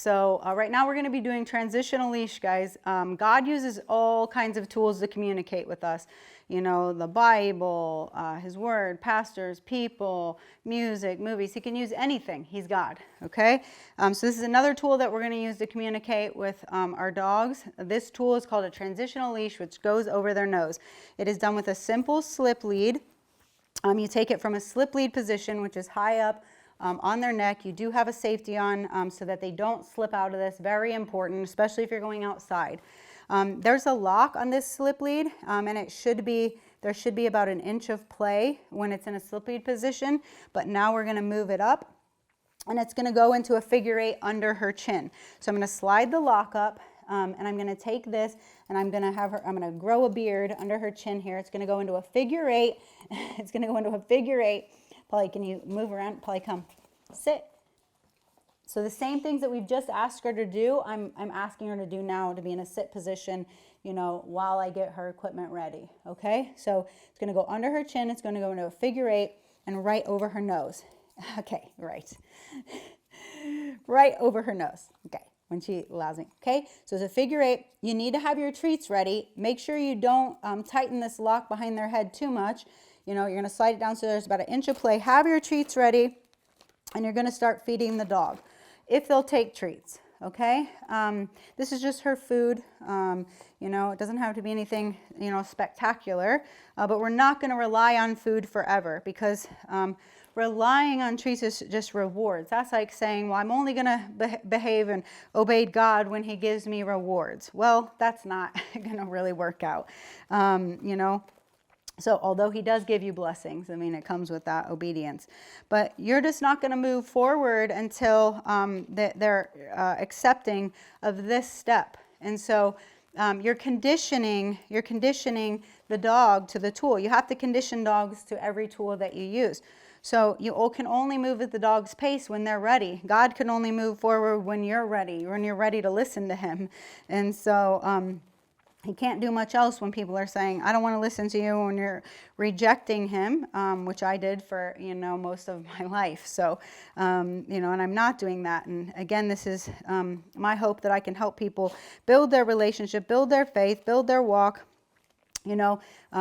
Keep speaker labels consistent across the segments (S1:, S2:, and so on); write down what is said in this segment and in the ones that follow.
S1: So right now we're going to be doing transitional leash, guys. God uses all kinds of tools to communicate with us. You know, the Bible, His Word, pastors, people, music, movies. He can use anything. He's God, okay? So this is another tool that we're going to use to communicate with our dogs. This tool is called a transitional leash, which goes over their nose. It is done with a simple slip lead. You take it from a slip lead position, which is high up on their neck. You do have a safety on so that they don't slip out of this. Very important, especially if you're going outside. There's a lock on this slip lead, and there should be about an inch of play when it's in a slip lead position, but now we're going to move it up, and it's going to go into a figure 8 under her chin. So I'm going to slide the lock up, and I'm going to take this, and I'm going to grow a beard under her chin here. It's going to go into a figure 8. It's going to go into a figure 8. Polly, can you move around? Polly, come. Sit. So the same things that we've just asked her to do, I'm asking her to do now, to be in a sit position, you know, while I get her equipment ready, okay? So it's going to go under her chin. It's going to go into a figure 8 and right over her nose. Okay, right. Right over her nose. Okay, when she allows me. Okay, so it's a figure 8. You need to have your treats ready. Make sure you don't tighten this lock behind their head too much. You know, you're going to slide it down so there's about an inch of play. Have your treats ready, and you're going to start feeding the dog, if they'll take treats, okay? This is just her food. You know, it doesn't have to be anything, you know, spectacular, but we're not going to rely on food forever, because relying on treats is just rewards. That's like saying, well, I'm only going to behave and obey God when He gives me rewards. Well, that's not going to really work out, you know. So although He does give you blessings, I mean, it comes with that obedience. But you're just not going to move forward until they're accepting of this step. And so you're conditioning the dog to the tool. You have to condition dogs to every tool that you use. So you can only move at the dog's pace when they're ready. God can only move forward when you're ready to listen to Him. And so He can't do much else when people are saying, I don't want to listen to you, when you're rejecting Him, which I did for, you know, most of my life. So, you know, and I'm not doing that. And again, this is my hope, that I can help people build their relationship, build their faith, build their walk, you know,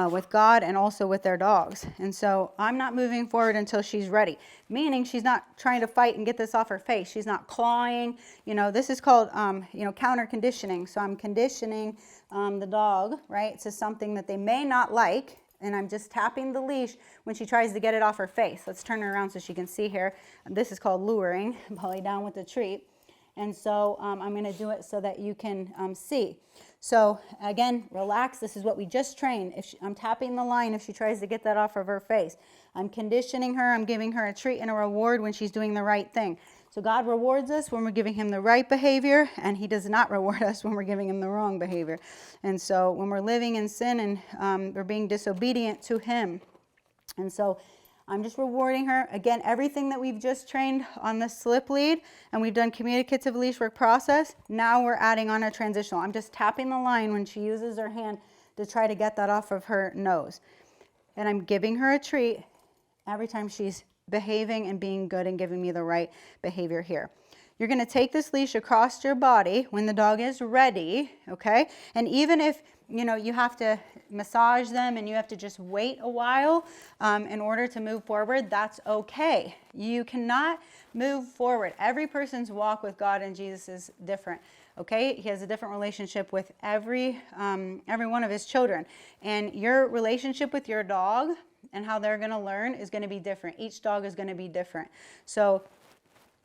S1: with God and also with their dogs. And so I'm not moving forward until she's ready, meaning she's not trying to fight and get this off her face. She's not clawing. You know, this is called, you know, counter conditioning. So I'm conditioning the dog, right, to something that they may not like. And I'm just tapping the leash when she tries to get it off her face. Let's turn her around so she can see here. This is called luring. Polly down with the treat. And so I'm going to do it so that you can see. So again, relax. This is what we just trained. I'm tapping the line if she tries to get that off of her face. I'm conditioning her. I'm giving her a treat and a reward when she's doing the right thing. So God rewards us when we're giving Him the right behavior, and He does not reward us when we're giving Him the wrong behavior. And so when we're living in sin and we're being disobedient to Him. And so I'm just rewarding her. Again, everything that we've just trained on the slip lead, and we've done communicative leash work process, now we're adding on a transitional. I'm just tapping the line when she uses her hand to try to get that off of her nose. And I'm giving her a treat every time she's behaving and being good and giving me the right behavior here. You're going to take this leash across your body when the dog is ready, okay? And even if, you know, you have to massage them and you have to just wait a while in order to move forward, that's okay. You cannot move forward. Every person's walk with God and Jesus is different, okay? He has a different relationship with every one of His children. And your relationship with your dog and how they're going to learn is going to be different. Each dog is going to be different. So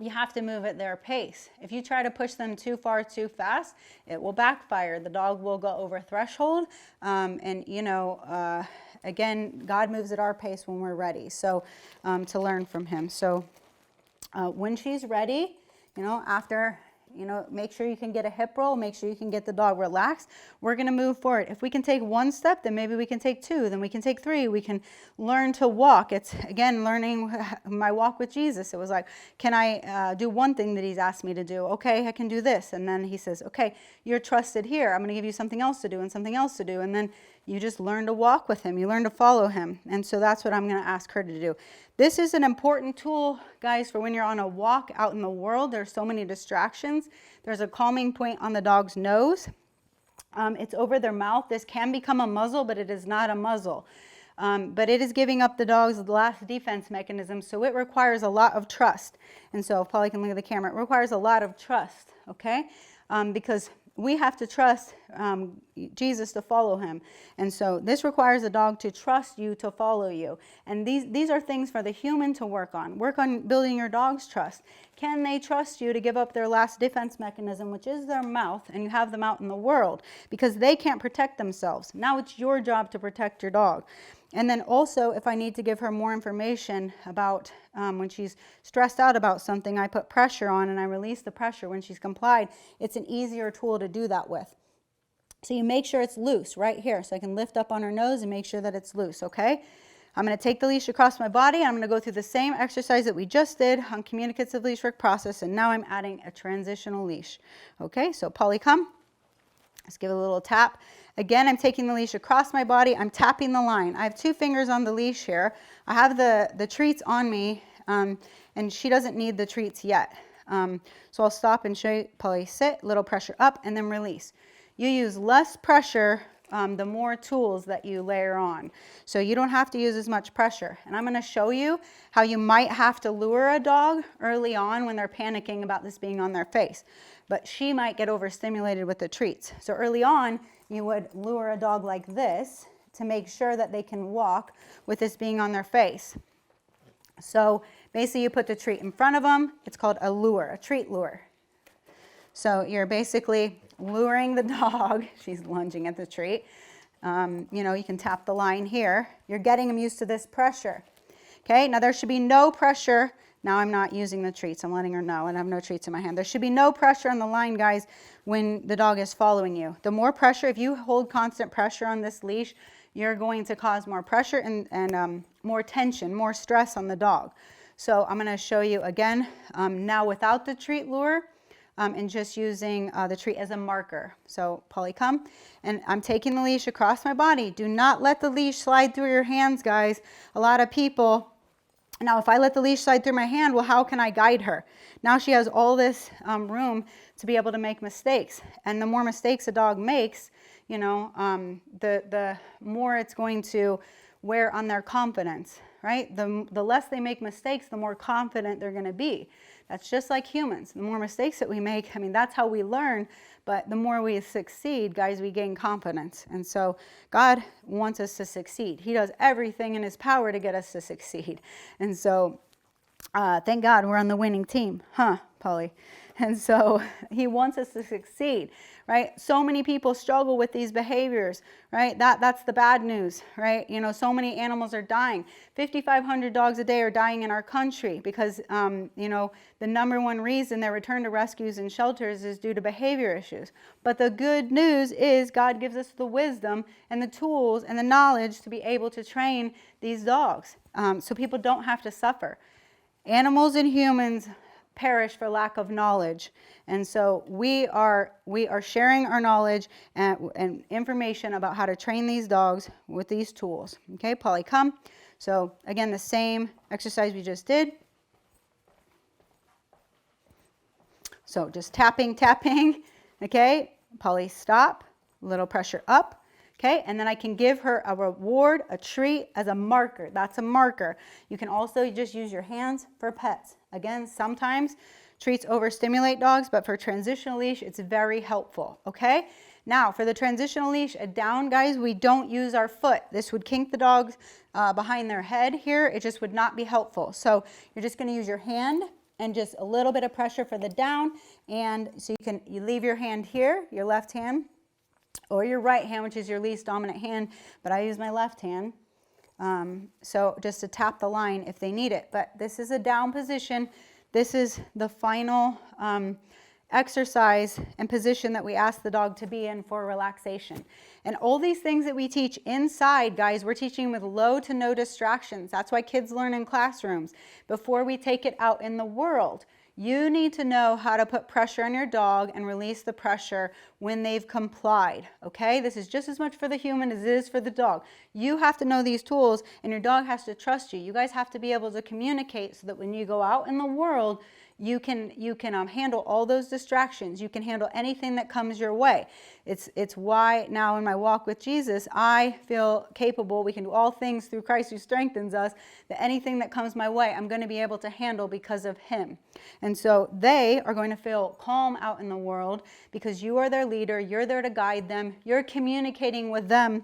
S1: you have to move at their pace. If you try to push them too far, too fast, it will backfire. The dog will go over threshold. And, you know, again, God moves at our pace when we're ready. So to learn from Him. So when she's ready, you know, after, you know, make sure you can get a hip roll, make sure you can get the dog relaxed. We're going to move forward. If we can take one step, then maybe we can take two, then we can take three. We can learn to walk. It's, again, learning my walk with Jesus. It was like, can I do one thing that He's asked me to do? Okay, I can do this. And then He says, okay, you're trusted here. I'm going to give you something else to do and something else to do. And then you just learn to walk with Him. You learn to follow Him. And so that's what I'm going to ask her to do. This is an important tool, guys, for when you're on a walk out in the world. There's so many distractions. There's a calming point on the dog's nose. It's over their mouth. This can become a muzzle, but it is not a muzzle. But it is giving up the dog's last defense mechanism, so it requires a lot of trust. And so if Polly can look at the camera, it requires a lot of trust, okay? Because we have to trust Jesus to follow him. And so this requires a dog to trust you to follow you. And these are things for the human to work on. Work on building your dog's trust. Can they trust you to give up their last defense mechanism, which is their mouth, and you have them out in the world? Because they can't protect themselves. Now it's your job to protect your dog. And then also, if I need to give her more information about when she's stressed out about something, I put pressure on and I release the pressure. When she's complied, it's an easier tool to do that with. So you make sure it's loose right here. So I can lift up on her nose and make sure that it's loose, okay? I'm going to take the leash across my body. And I'm going to go through the same exercise that we just did on communicative leash work process. And now I'm adding a transitional leash. Okay, so Polly, come. Let's give it a little tap. Again, I'm taking the leash across my body. I'm tapping the line. I have 2 fingers on the leash here. I have the treats on me, and she doesn't need the treats yet. So I'll stop and show you. Polly, sit, little pressure up, and then release. You use less pressure the more tools that you layer on. So you don't have to use as much pressure. And I'm going to show you how you might have to lure a dog early on when they're panicking about this being on their face. But she might get overstimulated with the treats. So early on, you would lure a dog like this to make sure that they can walk with this being on their face. So basically you put the treat in front of them. It's called a lure, a treat lure. So you're basically luring the dog. She's lunging at the treat. You know, you can tap the line here. You're getting them used to this pressure. Okay, now there should be no pressure. Now I'm not using the treats. I'm letting her know, and I have no treats in my hand. There should be no pressure on the line, guys, when the dog is following you. The more pressure, if you hold constant pressure on this leash, you're going to cause more pressure and more tension, more stress on the dog. So I'm going to show you again now without the treat lure and just using the treat as a marker. So Polly, come. And I'm taking the leash across my body. Do not let the leash slide through your hands, guys. A lot of people... Now, if I let the leash slide through my hand, well, how can I guide her? Now she has all this room to be able to make mistakes. And the more mistakes a dog makes, you know, the more it's going to wear on their confidence, right? The less they make mistakes, the more confident they're going to be. That's just like humans. The more mistakes that we make, I mean, that's how we learn. But the more we succeed, guys, we gain confidence. And so God wants us to succeed. He does everything in his power to get us to succeed. And so thank God we're on the winning team. Huh, Polly? And so he wants us to succeed, right? So many people struggle with these behaviors, right? That's the bad news, right? You know, so many animals are dying. 5,500 dogs a day are dying in our country because, you know, the #1 reason they're returned to rescues and shelters is due to behavior issues. But the good news is God gives us the wisdom and the tools and the knowledge to be able to train these dogs so people don't have to suffer. Animals and humans perish for lack of knowledge. And so we are sharing our knowledge and information about how to train these dogs with these tools. Okay, Polly, come. So again, the same exercise we just did. So just tapping, okay? Polly, stop, little pressure up, okay? And then I can give her a reward, a treat as a marker. That's a marker. You can also just use your hands for pets. Again, sometimes treats overstimulate dogs, but for transitional leash, it's very helpful, okay? Now, for the transitional leash, a down, guys, we don't use our foot. This would kink the dogs behind their head here. It just would not be helpful. So you're just gonna use your hand and just a little bit of pressure for the down. And so you leave your hand here, your left hand, or your right hand, which is your least dominant hand, but I use my left hand. So just to tap the line if they need it. But this is a down position. This is the final exercise and position that we ask the dog to be in for relaxation. And all these things that we teach inside, guys, we're teaching with low to no distractions. That's why kids learn in classrooms. Before we take it out in the world, You need to know how to put pressure on your dog and release the pressure when they've complied, okay? This is just as much for the human as it is for the dog. You have to know these tools, and your dog has to trust you. You guys have to be able to communicate so that when you go out in the world, you can handle all those distractions. You can handle anything that comes your way. It's why now in my walk with Jesus, I feel capable. We can do all things through Christ who strengthens us, that anything that comes my way, I'm going to be able to handle because of him. And so they are going to feel calm out in the world because you are their leader. You're there to guide them. You're communicating with them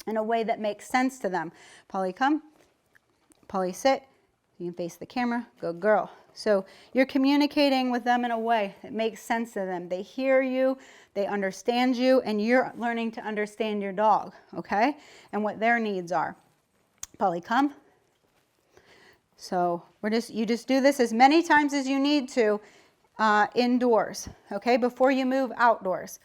S1: in a way that makes sense to them. Polly, come. Polly, sit. You can face the camera. Good girl. So you're communicating with them in a way that makes sense to them. They hear you, they understand you, and you're learning to understand your dog, okay? And what their needs are. Polly, come. So you just do this as many times as you need to indoors, okay? Before you move outdoors.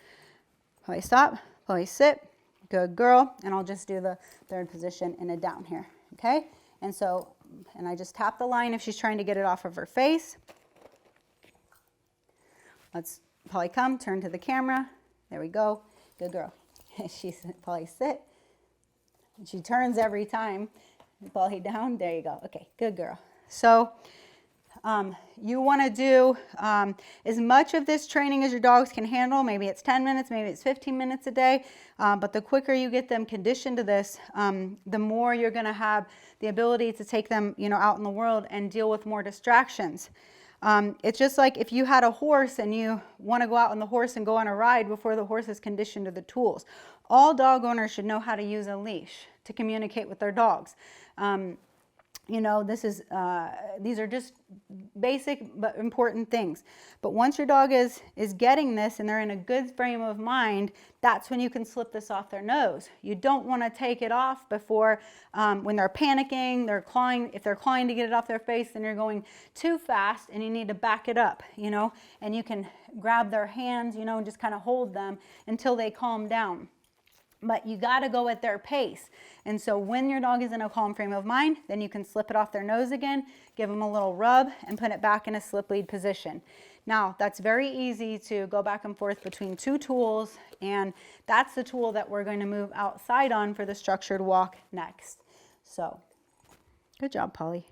S1: Polly, stop. Polly, sit. Good girl. And I'll just do the third position in a down here, okay? And I just tap the line if she's trying to get it off of her face. Let's Polly come, turn to the camera. There we go. Good girl. She's Polly sit. She turns every time. Polly down. There you go. Okay, good girl. So you want to do as much of this training as your dogs can handle. Maybe it's 10 minutes, maybe it's 15 minutes a day. But the quicker you get them conditioned to this, the more you're going to have the ability to take them, out in the world and deal with more distractions. It's just like if you had a horse and you want to go out on the horse and go on a ride before the horse is conditioned to the tools. All dog owners should know how to use a leash to communicate with their dogs. These are just basic but important things. But once your dog is getting this and they're in a good frame of mind, that's when you can slip this off their nose. You don't want to take it off before when they're panicking, they're clawing. If they're clawing to get it off their face, then you're going too fast and you need to back it up, and you can grab their hands, and just kind of hold them until they calm down. But you got to go at their pace. And so when your dog is in a calm frame of mind, then you can slip it off their nose again, give them a little rub, and put it back in a slip lead position. Now, that's very easy to go back and forth between two tools, and that's the tool that we're going to move outside on for the structured walk next. So, good job, Polly.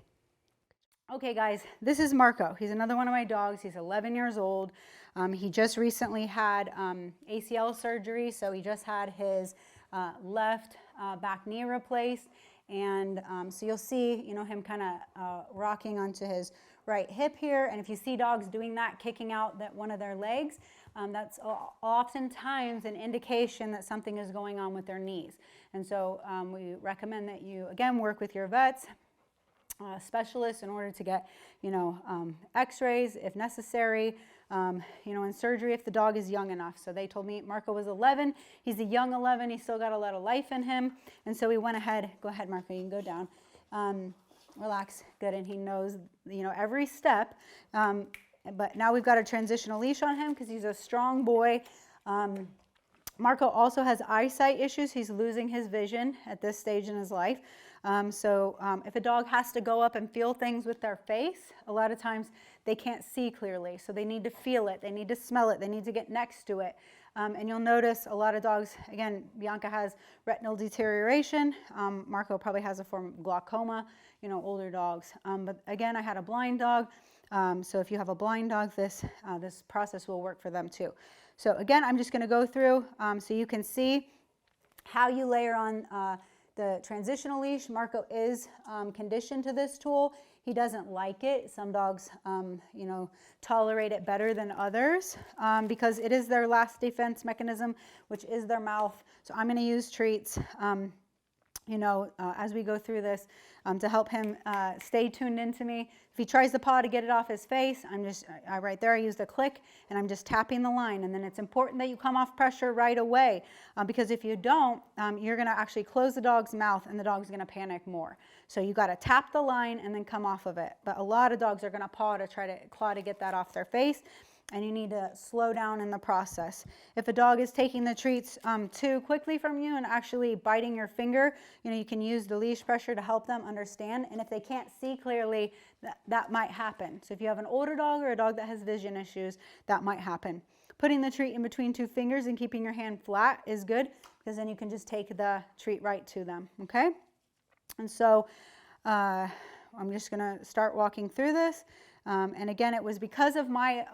S1: Okay, guys, this is Marco. He's another one of my dogs. He's 11 years old. He just recently had ACL surgery, so he just had his left back knee replaced. And so you'll see, him kind of rocking onto his right hip here. And if you see dogs doing that, kicking out one of their legs, that's oftentimes an indication that something is going on with their knees. And so we recommend that you, again, work with your vets, specialists in order to get, x-rays if necessary, and surgery if the dog is young enough. So they told me Marco was 11. He's a young 11. He's still got a lot of life in him. And so we went ahead. Go ahead, Marco. You can go down. Relax. Good. And he knows, every step. But now we've got a transitional leash on him because he's a strong boy. Marco also has eyesight issues. He's losing his vision at this stage in his life. If a dog has to go up and feel things with their face, a lot of times they can't see clearly. So they need to feel it. They need to smell it. They need to get next to it. And you'll notice a lot of dogs, again, Bianca has retinal deterioration. Marco probably has a form of glaucoma, older dogs. But again, I had a blind dog. So if you have a blind dog, this process will work for them too. So again, I'm just going to go through so you can see how you layer on the transitional leash. Marco is conditioned to this tool. He doesn't like it. Some dogs, tolerate it better than others because it is their last defense mechanism, which is their mouth. So I'm going to use treats, as we go through this to help him stay tuned into me. If he tries to paw to get it off his face, right there I used a click and I'm just tapping the line. And then it's important that you come off pressure right away because if you don't, you're going to actually close the dog's mouth and the dog's going to panic more. So you got to tap the line and then come off of it. But a lot of dogs are going to paw to try to claw to get that off their face. and you need to slow down in the process. If a dog is taking the treats too quickly from you and actually biting your finger, you can use the leash pressure to help them understand. And if they can't see clearly, that might happen. So if you have an older dog or a dog that has vision issues, that might happen. Putting the treat in between two fingers and keeping your hand flat is good, because then you can just take the treat right to them, okay? And so I'm just going to start walking through this. And again, it was because of my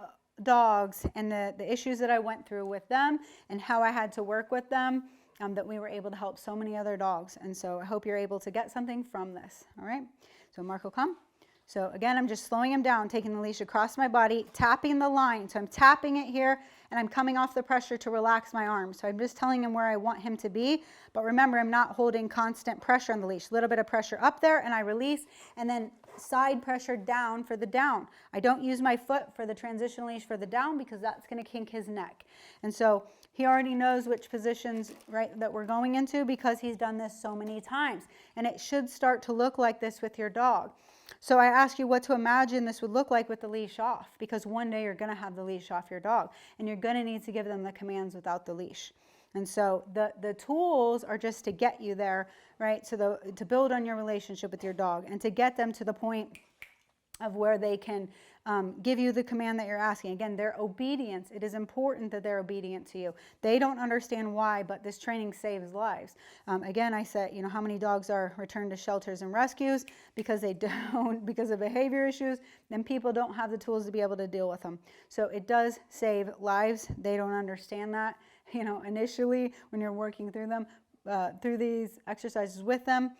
S1: dogs and the issues that I went through with them and how I had to work with them that we were able to help so many other dogs. And so I hope you're able to get something from this. All right. So Marco, come. So again, I'm just slowing him down, taking the leash across my body, tapping the line. So I'm tapping it here, and I'm coming off the pressure to relax my arms. So I'm just telling him where I want him to be. But remember, I'm not holding constant pressure on the leash. A little bit of pressure up there, and I release, and then side pressure down for the down. I don't use my foot for the transitional leash for the down, because that's going to kink his neck. And so he already knows which positions, right, that we're going into, because he's done this so many times. And it should start to look like this with your dog. So I ask you what to imagine this would look like with the leash off, because one day you're going to have the leash off your dog, and you're going to need to give them the commands without the leash. And so the tools are just to get you there, right? So to build on your relationship with your dog and to get them to the point of where they can give you the command that you're asking. Again, their obedience. It is important that they're obedient to you. They don't understand why, but this training saves lives. Again, I said, how many dogs are returned to shelters and rescues because because of behavior issues, then people don't have the tools to be able to deal with them. So it does save lives. They don't understand that, initially when you're working through them, through these exercises with them.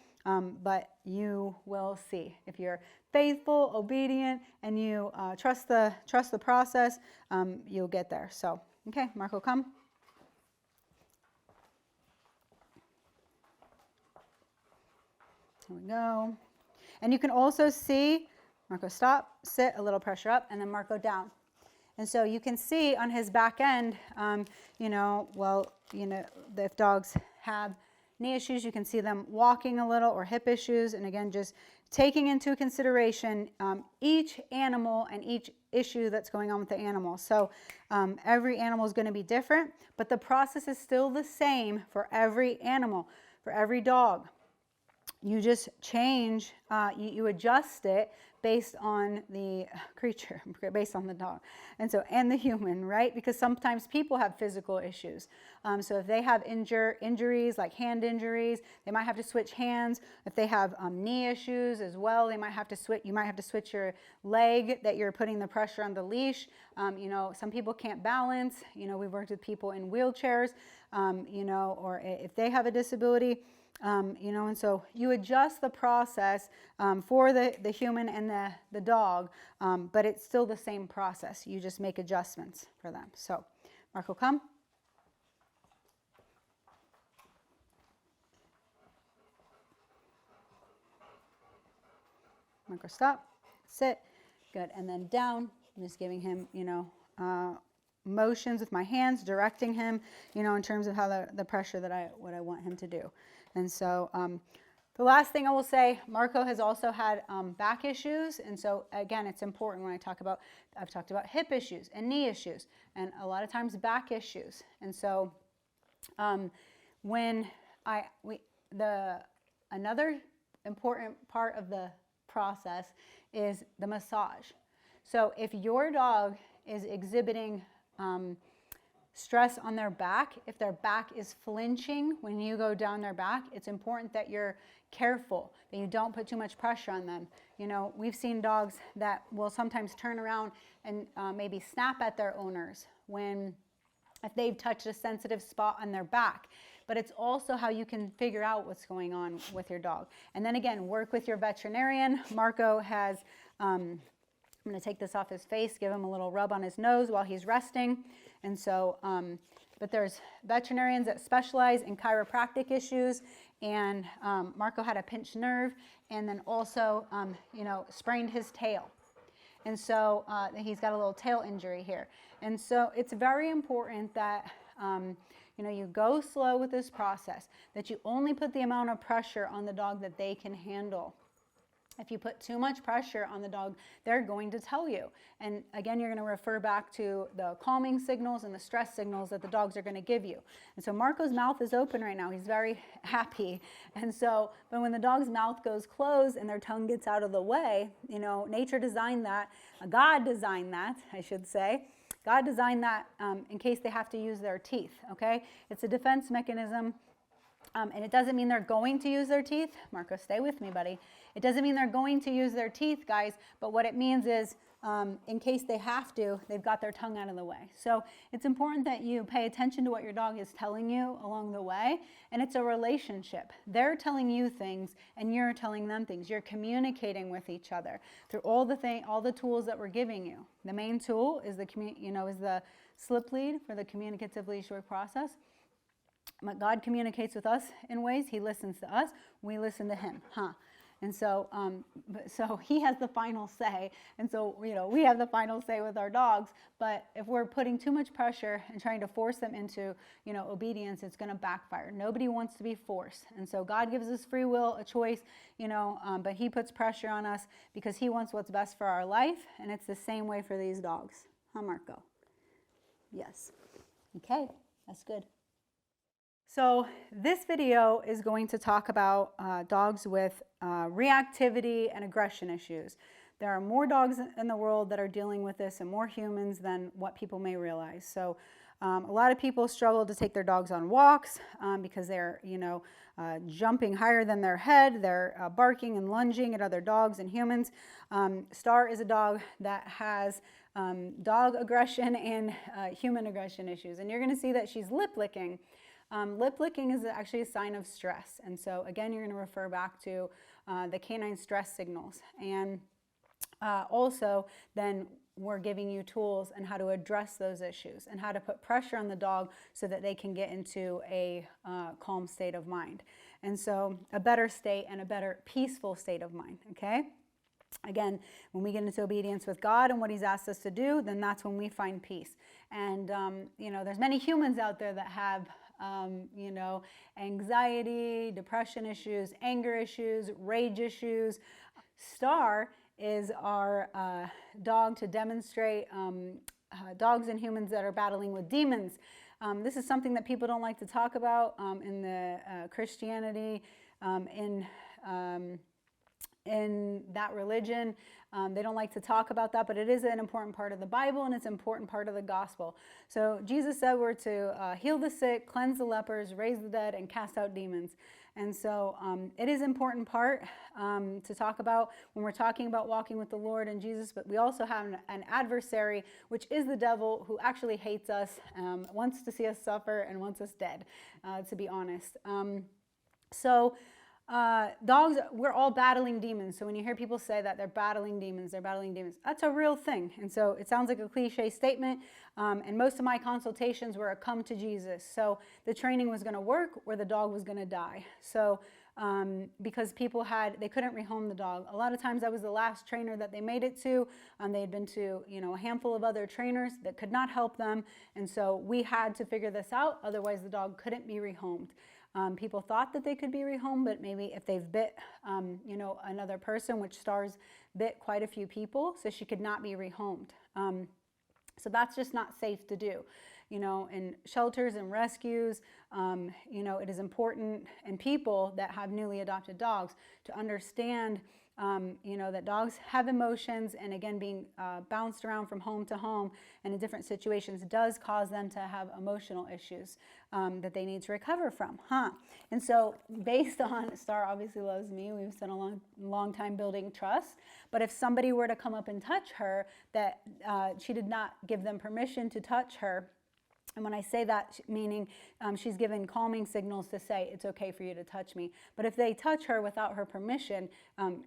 S1: But you will see. If you're faithful, obedient, and you trust the process, you'll get there. So, okay, Marco, come. Here we go. And you can also see, Marco, stop, sit, a little pressure up, and then Marco down. And so you can see on his back end, if dogs have knee issues, you can see them walking a little, or hip issues. And again, just taking into consideration each animal and each issue that's going on with the animal. So every animal is going to be different, but the process is still the same for every animal, for every dog. You just change, you adjust it based on the creature, based on the dog, and the human, right? Because sometimes people have physical issues. So if they have injuries, like hand injuries, they might have to switch hands. If they have knee issues as well, they might have to switch. You might have to switch your leg that you're putting the pressure on the leash. Some people can't balance. We've worked with people in wheelchairs, or if they have a disability. And so you adjust the process for the human and the dog, but it's still the same process. You just make adjustments for them. So, Marco, come. Marco, stop, sit, good, and then down. I'm just giving him, motions with my hands, directing him, in terms of how the pressure what I want him to do. And so the last thing I will say, Marco has also had back issues. And so again, it's important when I've talked about hip issues and knee issues, and a lot of times back issues. And so another important part of the process is the massage. So if your dog is exhibiting stress on their back, if their back is flinching when you go down their back, it's important that you're careful, that you don't put too much pressure on them. We've seen dogs that will sometimes turn around and maybe snap at their owners if they've touched a sensitive spot on their back. But it's also how you can figure out what's going on with your dog. And then again, work with your veterinarian. Marco has, I'm going to take this off his face, give him a little rub on his nose while he's resting. And so, but there's veterinarians that specialize in chiropractic issues. And Marco had a pinched nerve, and then also, sprained his tail. And so he's got a little tail injury here. And so it's very important that, you go slow with this process, that you only put the amount of pressure on the dog that they can handle. If you put too much pressure on the dog, they're going to tell you. And again, you're going to refer back to the calming signals and the stress signals that the dogs are going to give you. And so Marco's mouth is open right now. He's very happy. And so, but when the dog's mouth goes closed and their tongue gets out of the way, you know, nature designed that. God designed that, I should say. God designed that in case they have to use their teeth, okay? It's a defense mechanism. And it doesn't mean they're going to use their teeth. Marco, stay with me, buddy. It doesn't mean they're going to use their teeth, guys, but what it means is in case they have to, they've got their tongue out of the way. So it's important that you pay attention to what your dog is telling you along the way, and it's a relationship. They're telling you things, and you're telling them things. You're communicating with each other through all the tools that we're giving you. The main tool is the slip lead for the communicative leash work process. God communicates with us in ways. He listens to us. We listen to him, And so, so he has the final say. And so, you know, we have the final say with our dogs. But if we're putting too much pressure and trying to force them into, you know, obedience, it's going to backfire. Nobody wants to be forced. And so God gives us free will, a choice, you know, but he puts pressure on us because he wants what's best for our life. And it's the same way for these dogs. Marco? Yes. Okay, that's good. So this video is going to talk about dogs with reactivity and aggression issues. There are more dogs in the world that are dealing with this and more humans than what people may realize. So a lot of people struggle to take their dogs on walks because they're, you know, jumping higher than their head. They're barking and lunging at other dogs and humans. Star is a dog that has dog aggression and human aggression issues. And you're going to see that she's lip licking. Lip licking is actually a sign of stress. And so again, you're going to refer back to the canine stress signals. And also then we're giving you tools on how to address those issues and how to put pressure on the dog so that they can get into a calm state of mind. And so a better state and a better peaceful state of mind, okay? Again, when we get into obedience with God and what he's asked us to do, then that's when we find peace. And, you know, there's many humans out there that have you know, anxiety, depression issues, anger issues, rage issues. Star is our dog to demonstrate dogs and humans that are battling with demons. This is something that people don't like to talk about in the Christianity, in that religion. They don't like to talk about that, but it is an important part of the Bible and it's an important part of the gospel. So Jesus said we're to heal the sick, cleanse the lepers, raise the dead, and cast out demons. And so it is an important part to talk about when we're talking about walking with the Lord and Jesus, but we also have an adversary, which is the devil, who actually hates us, wants to see us suffer, and wants us dead, to be honest. Dogs, we're all battling demons. So when you hear people say that they're battling demons, that's a real thing. And so it sounds like a cliche statement. And most of my consultations were a come to Jesus. So the training was going to work or the dog was going to die. So because people they couldn't rehome the dog. A lot of times I was the last trainer that they made it to. They had been to, you know, a handful of other trainers that could not help them. And so we had to figure this out. Otherwise the dog couldn't be rehomed. People thought that they could be rehomed, but maybe if they've bit, you know, another person, which Star's bit quite a few people, so she could not be rehomed. So that's just not safe to do. You know, in shelters and rescues, you know, it is important, and people that have newly adopted dogs, to understand, you know, that dogs have emotions, and again, being bounced around from home to home and in different situations does cause them to have emotional issues that they need to recover from, And so based on, Star obviously loves me, we've spent a long time building trust, but if somebody were to come up and touch her, that she did not give them permission to touch her. And when I say that, meaning she's given calming signals to say, it's okay for you to touch me. But if they touch her without her permission,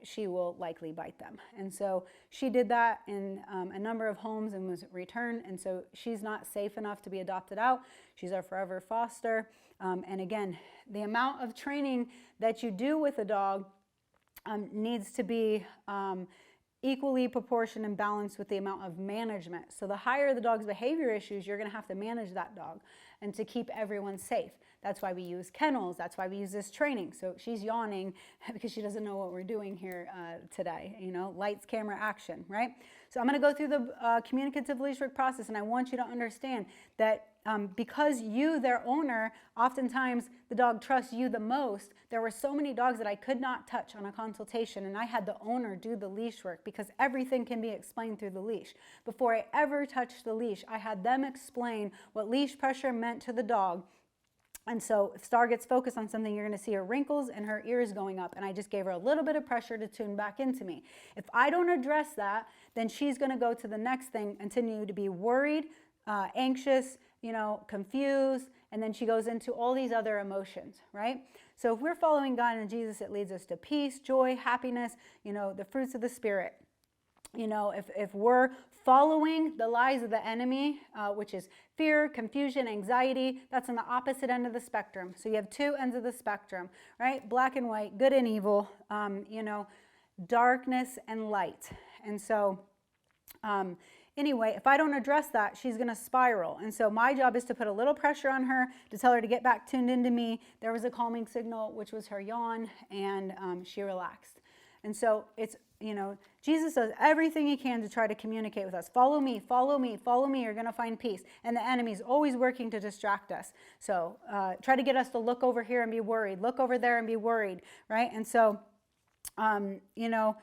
S1: she will likely bite them. And so she did that in a number of homes and was returned. And so she's not safe enough to be adopted out. She's our forever foster. And again, the amount of training that you do with a dog needs to be equally proportioned and balanced with the amount of management. So the higher the dog's behavior issues, you're going to have to manage that dog and to keep everyone safe. That's why we use kennels. That's why we use this training. So she's yawning because she doesn't know what we're doing here today. You know, lights, camera, action, right? So I'm going to go through the communicative leash work process, and I want you to understand that because you, their owner, oftentimes the dog trusts you the most. There were so many dogs that I could not touch on a consultation, and I had the owner do the leash work because everything can be explained through the leash. Before I ever touched the leash, I had them explain what leash pressure meant to the dog. And so if Star gets focused on something, you're going to see her wrinkles and her ears going up. And I just gave her a little bit of pressure to tune back into me. If I don't address that, then she's going to go to the next thing and continue to be worried, anxious, you know, confused. And then she goes into all these other emotions, right? So if we're following God and Jesus, it leads us to peace, joy, happiness, you know, the fruits of the Spirit. You know, if we're following the lies of the enemy, which is fear, confusion, anxiety, that's on the opposite end of the spectrum. So you have two ends of the spectrum, right? Black and white, good and evil, you know, darkness and light. And so anyway, if I don't address that, she's going to spiral. And so my job is to put a little pressure on her to tell her to get back tuned into me. There was a calming signal, which was her yawn, and she relaxed. And so it's, you know, Jesus does everything he can to try to communicate with us. Follow me, follow me, follow me, you're going to find peace. And the enemy's always working to distract us. So try to get us to look over here and be worried, look over there and be worried, right? And so, you know,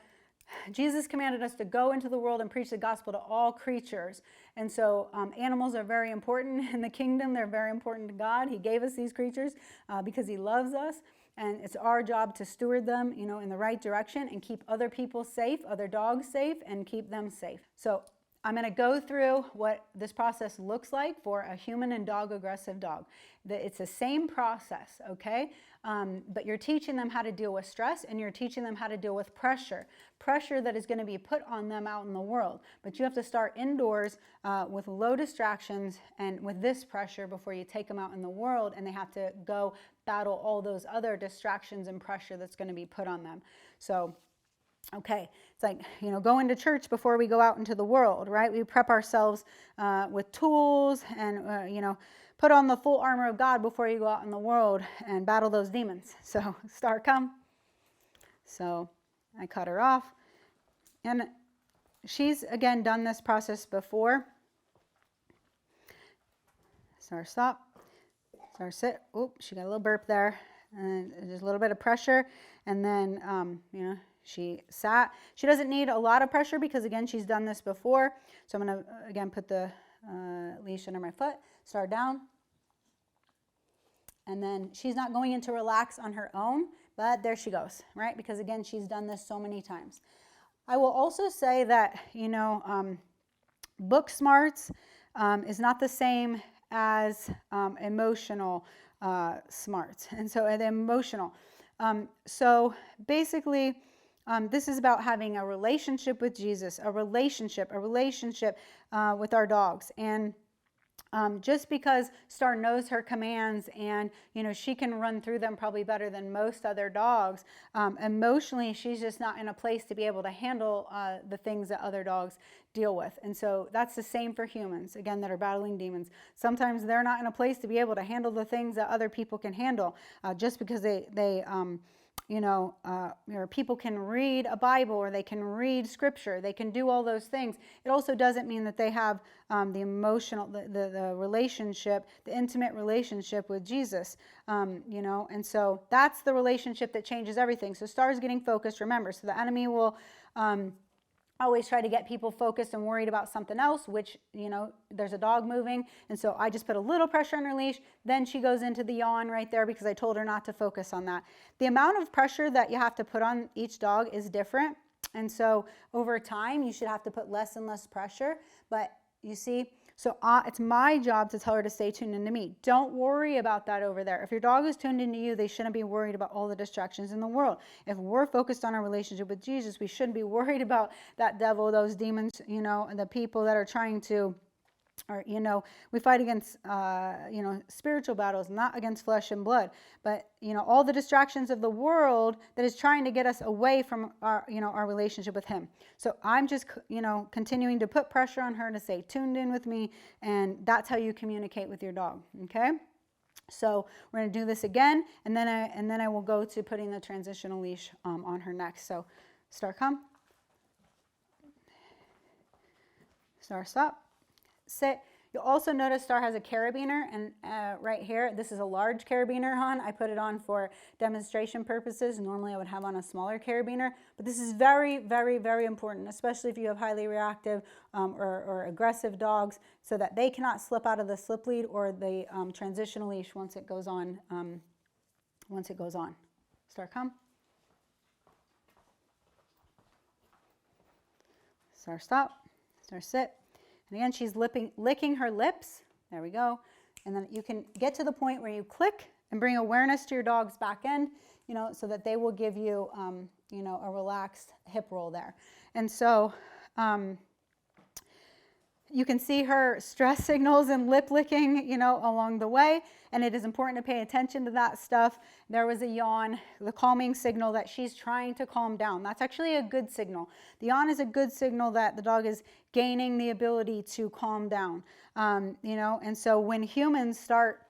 S1: Jesus commanded us to go into the world and preach the gospel to all creatures. And so animals are very important in the kingdom. They're very important to God. He gave us these creatures because he loves us. And it's our job to steward them, you know, in the right direction and keep other people safe, other dogs safe, and keep them safe. So I'm going to go through what this process looks like for a human and dog aggressive dog. It's the same process, okay? But you're teaching them how to deal with stress, and you're teaching them how to deal with pressure that is going to be put on them out in the world. But you have to start indoors with low distractions and with this pressure before you take them out in the world, and they have to go battle all those other distractions and pressure that's going to be put on them. So, okay, it's like, you know, going to church before we go out into the world, right? We prep ourselves with tools and, you know, put on the full armor of God before you go out in the world and battle those demons. So, Star, come. So, I cut her off. And she's, again, done this process before. Star, stop. Star, sit. Oop, she got a little burp there. And just a little bit of pressure. And then, you know, she sat. She doesn't need a lot of pressure because, again, she's done this before. So I'm going to, again, put the leash under my foot. Start down. And then she's not going into relax on her own, but there she goes, right? Because, again, she's done this so many times. I will also say that, you know, book smarts is not the same as emotional smarts. And so the emotional. So basically, this is about having a relationship with Jesus, a relationship with our dogs. And just because Star knows her commands and, you know, she can run through them probably better than most other dogs, emotionally, she's just not in a place to be able to handle the things that other dogs deal with. And so that's the same for humans, again, that are battling demons. Sometimes they're not in a place to be able to handle the things that other people can handle just because people can read a Bible or they can read scripture, they can do all those things. It also doesn't mean that they have the emotional, the relationship, the intimate relationship with Jesus, you know, and so that's the relationship that changes everything. So Star's getting focused, remember, so the enemy will always try to get people focused and worried about something else, which, you know, there's a dog moving. And so I just put a little pressure on her leash. Then she goes into the yawn right there because I told her not to focus on that. The amount of pressure that you have to put on each dog is different. And so over time, you should have to put less and less pressure. But you see, so it's my job to tell her to stay tuned into me. Don't worry about that over there. If your dog is tuned into you, they shouldn't be worried about all the distractions in the world. If we're focused on our relationship with Jesus, we shouldn't be worried about that devil, those demons, you know, and the people that are trying to Or, we fight against, spiritual battles, not against flesh and blood. But, all the distractions of the world that is trying to get us away from our relationship with him. So I'm just, continuing to put pressure on her to stay tuned in with me. And that's how you communicate with your dog. Okay? So we're going to do this again. And then I will go to putting the transitional leash on her next. So Star, come. Star, stop. Sit. You'll also notice Star has a carabiner, and right here, this is a large carabiner on. I put it on for demonstration purposes. Normally I would have on a smaller carabiner, but this is very, very, very important, especially if you have highly reactive or aggressive dogs, so that they cannot slip out of the slip lead or the transitional leash once it goes on. Star, come. Star, stop. Star, sit. And again, she's licking her lips. There we go. And then you can get to the point where you click and bring awareness to your dog's back end, so that they will give you, a relaxed hip roll there. And so you can see her stress signals and lip licking, along the way. And it is important to pay attention to that stuff. There was a yawn, the calming signal that she's trying to calm down. That's actually a good signal. The yawn is a good signal that the dog is gaining the ability to calm down. And so when humans start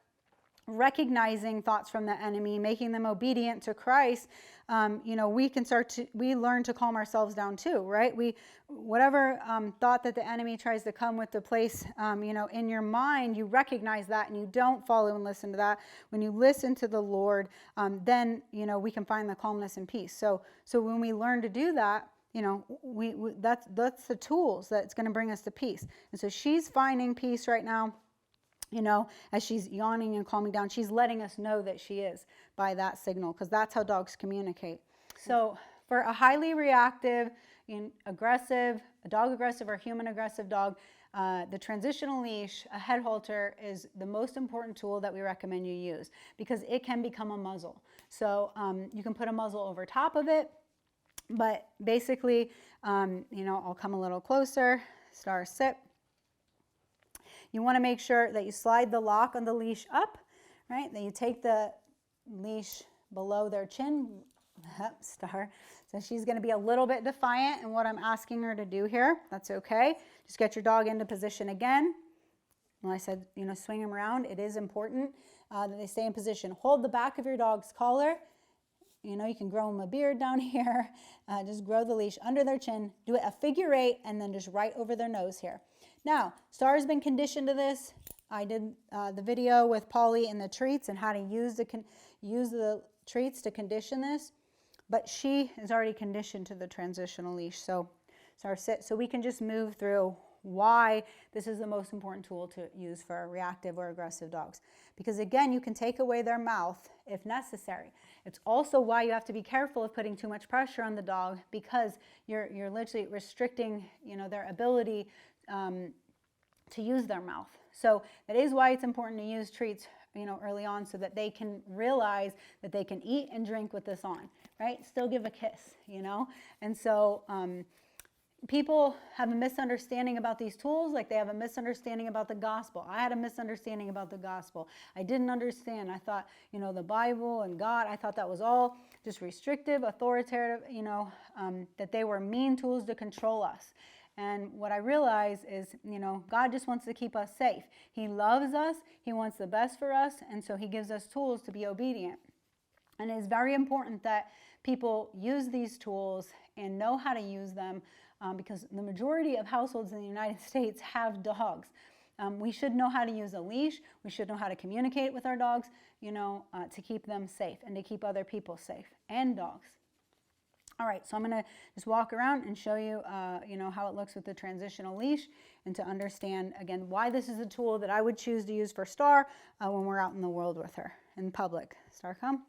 S1: recognizing thoughts from the enemy, making them obedient to Christ, we learn to calm ourselves down too, right? Whatever thought that the enemy tries to come with to place, in your mind, you recognize that and you don't follow and listen to that. When you listen to the Lord, then, we can find the calmness and peace. So when we learn to do that, that's the tools that's going to bring us to peace. And so she's finding peace right now. As she's yawning and calming down, she's letting us know that she is by that signal, because that's how dogs communicate. So for a highly reactive, aggressive, a dog aggressive or human aggressive dog, the transitional leash, a head halter, is the most important tool that we recommend you use, because it can become a muzzle. So you can put a muzzle over top of it, but basically, I'll come a little closer. Star, sit. You want to make sure that you slide the lock on the leash up, right? Then you take the leash below their chin. Star. So she's going to be a little bit defiant in what I'm asking her to do here. That's okay. Just get your dog into position again. When I said, swing them around, it is important that they stay in position. Hold the back of your dog's collar. You can grow them a beard down here. Just grow the leash under their chin. Do it a figure 8 and then just right over their nose here. Now, Star's been conditioned to this. I did the video with Polly and the treats and how to use the treats to condition this. But she is already conditioned to the transitional leash. So Star, sit. So we can just move through why this is the most important tool to use for reactive or aggressive dogs. Because again, you can take away their mouth if necessary. It's also why you have to be careful of putting too much pressure on the dog, because you're literally restricting, their ability to use their mouth. So that is why it's important to use treats, early on, so that they can realize that they can eat and drink with this on, right? Still give a kiss, And so people have a misunderstanding about these tools, like they have a misunderstanding about the gospel. I had a misunderstanding about the gospel. I didn't understand. I thought, the Bible and God, I thought that was all just restrictive, authoritative, that they were mean tools to control us. And what I realize is, God just wants to keep us safe. He loves us. He wants the best for us. And so he gives us tools to be obedient. And it is very important that people use these tools and know how to use them, because the majority of households in the United States have dogs. We should know how to use a leash. We should know how to communicate with our dogs, to keep them safe and to keep other people safe and dogs. All right, so I'm going to just walk around and show you, how it looks with the transitional leash, and to understand, again, why this is a tool that I would choose to use for Star when we're out in the world with her, in public. Star, come.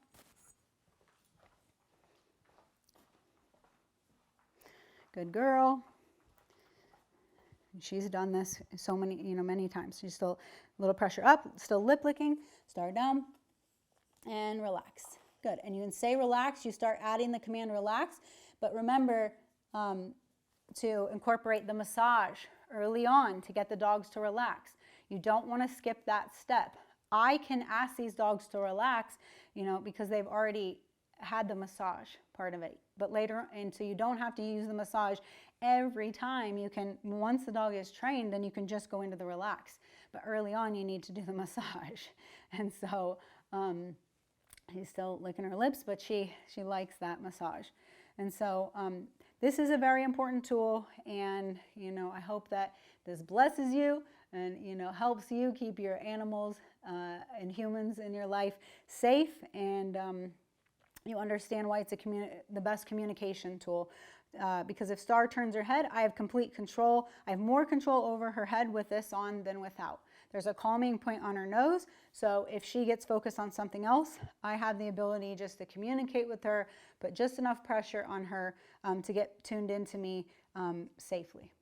S1: Good girl. She's done this so many times. She's still a little pressure up, still lip licking. Star, down, and relax. Good. And you can say relax. You start adding the command relax. But remember to incorporate the massage, early on to get the dogs to relax. You don't want to skip that step. I can ask these dogs to relax, because they've already had the massage part of it. But later, and so you don't have to use the massage every time. You can, once the dog is trained, then you can just go into the relax. But early on, you need to do the massage. And so he's still licking her lips, but she likes that massage. And so this is a very important tool, and I hope that this blesses you and helps you keep your animals and humans in your life safe, and you understand why it's the best communication tool. Because if Star turns her head, I have complete control. I have more control over her head with this on than without. There's a calming point on her nose, so if she gets focused on something else, I have the ability just to communicate with her, put just enough pressure on her to get tuned into me safely.